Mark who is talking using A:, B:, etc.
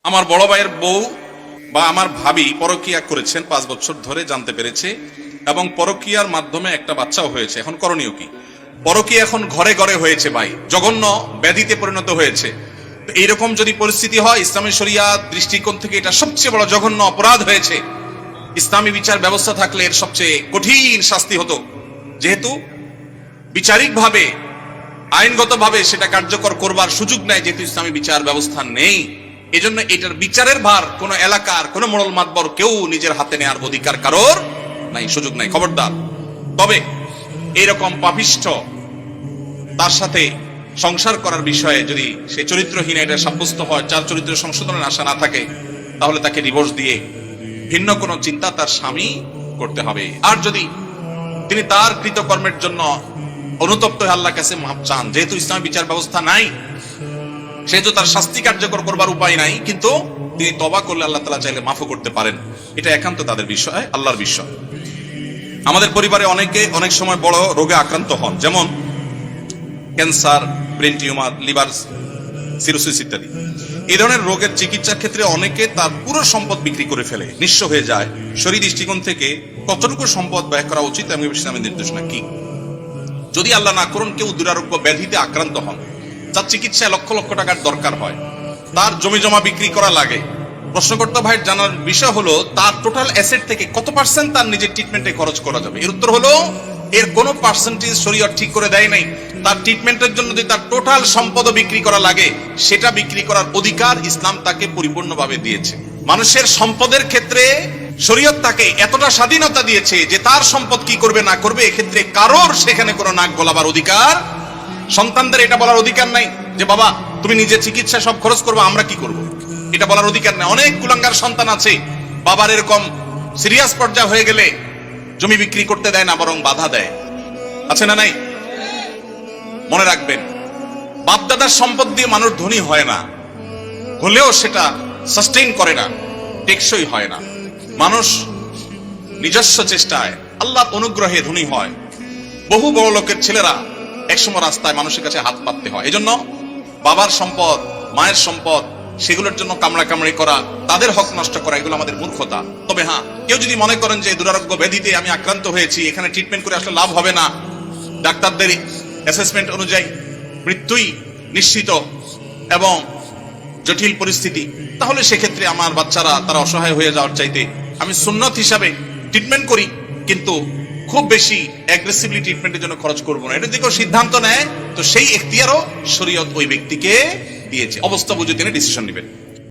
A: আমার বড় ভাইয়ের বউ বা আমার ভাবি পরকীয়া করেছেন 5 বছর ধরে, জানতে পেরেছে এবং পরকীয়ার মাধ্যমে একটা বাচ্চাও হয়েছে। এখন করণীয় কি? পরকীয়া এখন ঘরে ঘরে হয়েছে ভাই, জঘন্য ব্যাধিতে পরিণত হয়েছে। তো এইরকম যদি পরিস্থিতি হয়, ইসলামী শরিয়াত দৃষ্টিকোণ থেকে এটা সবচেয়ে বড় জঘন্য অপরাধ হয়েছে। ইসলামী বিচার ব্যবস্থা থাকলে এর সবচেয়ে কঠিন শাস্তি হতো। যেহেতু বিচারিকভাবে আইনগতভাবে সেটা কার্যকর করবার সুযোগ নেই, যেহেতু ইসলামী বিচার ব্যবস্থা নেই, এজন্য এটার বিচারের ভার কোন এলাকার কোন মোড়ল মাতবর কেউ নিজের হাতে নেওয়ার অধিকার কারোর নাই, সুযোগ নাই, খবরদার। তবে এরকম পাপিষ্ঠ তার সাথে সংসার করার বিষয়ে যদি সে চরিত্রহীন এটা সাব্যস্ত হয়, যার চরিত্র সংশোধনের আশা না থাকে, তাহলে তাকে ডিভোর্স দিয়ে ভিন্ন কোনো চিন্তা তার স্বামী করতে হবে। আর যদি তিনি তার কৃতকর্মের জন্য অনুতপ্ত হয়ে আল্লাহর কাছে মাফ চান, যেহেতু ইসলামী বিচার ব্যবস্থা নাই, সেহেতু তার শাস্তি কার্যকর করবার উপায় নাই, কিন্তু তিনি তওবা করলে আল্লাহ তাআলা চাইলে মাফও করতে পারেন। এটা একান্ত তাদের বিষয়, আল্লাহর বিষয়। আমাদের পরিবারে অনেকে অনেক সময় বড় রোগে আক্রান্ত হন, যেমন cancer, brain tumour, liver cirrhosis ইত্যাদি। এই ধরনের রোগের চিকিৎসার ক্ষেত্রে অনেকে তার পুরো সম্পদ বিক্রি করে ফেলে, নিঃস্ব হয়ে যায়। শরীর দৃষ্টিকোণ থেকে কতটুকু সম্পদ ব্যয় করা উচিত এবং ইসলামের নির্দেশনা কি? যদি আল্লাহ না করুন কেউ দুরারোগ্য ব্যাধিতে আক্রান্ত হন, যার চিকিৎসায় লক্ষ লক্ষ টাকার দরকার হয়, তার জমি জমা বিক্রি করা লাগে, প্রশ্নকর্তা ভাইয়ের জানার বিষয় হলো তার টোটাল অ্যাসেট থেকে কত পার্সেন্ট তার নিজের ট্রিটমেন্টে খরচ করা যাবে? এর উত্তর হলো এর কোনো পার্সেন্টেজ শরীয়ত ঠিক করে দেয় নাই। তার ট্রিটমেন্টের জন্য যদি তার টোটাল সম্পদও বিক্রি করা লাগে, সেটা বিক্রি করার অধিকার ইসলাম তাকে পরিপূর্ণভাবে দিয়েছে। মানুষের সম্পদের ক্ষেত্রে শরীয়ত তাকে এতটা স্বাধীনতা দিয়েছে যে তার সম্পদ কি করবে না করবে এক্ষেত্রে কারোর সেখানে কোনো নাক গলাবার অধিকার, সন্তানদের এটা বলার অধিকার নাই যে বাবা তুমি নিজের চিকিৎসা সব খরচ করবে, আমরা কি করব, এটা বলার অধিকার নেই। অনেক কুলাঙ্গার সন্তান আছে, বাবার এরকম সিরিয়াস পর্যায়ে হয়ে গেলে জমি বিক্রি করতে দেয় না, বরং বাধা দেয়। আছে না নাই? মনে রাখবেন, বাপদাদার সম্পদ দিয়ে মানুষ ধনী হয় না, হলেও সেটা সাস্টেইন করে না, টেকসই হয় না। মানুষ নিজস্ব চেষ্টায় আল্লাহর অনুগ্রহে ধনী হয়। বহু বড় লোকের ছেলেরা একসময় রাস্তায় মানুষের কাছে হাত পাততে হয়। এজন্য বাবার সম্পদ, মায়ের সম্পদ, সেগুলোর জন্য কামড়াকামড়ি করা, তাদের হক নষ্ট করা, এগুলো আমাদের মূর্খতা। তবে হ্যাঁ, কেউ যদি মনে করেন যে দুরারোগ্য ব্যাধিতে আমি আক্রান্ত হয়েছি, এখানে ট্রিটমেন্ট করে আসলে লাভ হবে না, ডাক্তারদের অ্যাসেসমেন্ট অনুযায়ী মৃত্যুই নিশ্চিত এবং জটিল পরিস্থিতি, তাহলে সেক্ষেত্রে আমার বাচ্চারা তারা অসহায় হয়ে যাওয়ার চাইতে আমি সুন্নত হিসাবে ট্রিটমেন্ট করি, কিন্তু খুব বেশি অ্যাগ্রেসিভলি ট্রিটমেন্টের জন্য খরচ করবো না। এটা যদি কেউ সিদ্ধান্ত নেয়, তো সেই এখতিয়ারও শরীয়ত ওই ব্যক্তিকে দিয়েছে, অবস্থা বুঝে তিনি ডিসিশন নেবেন।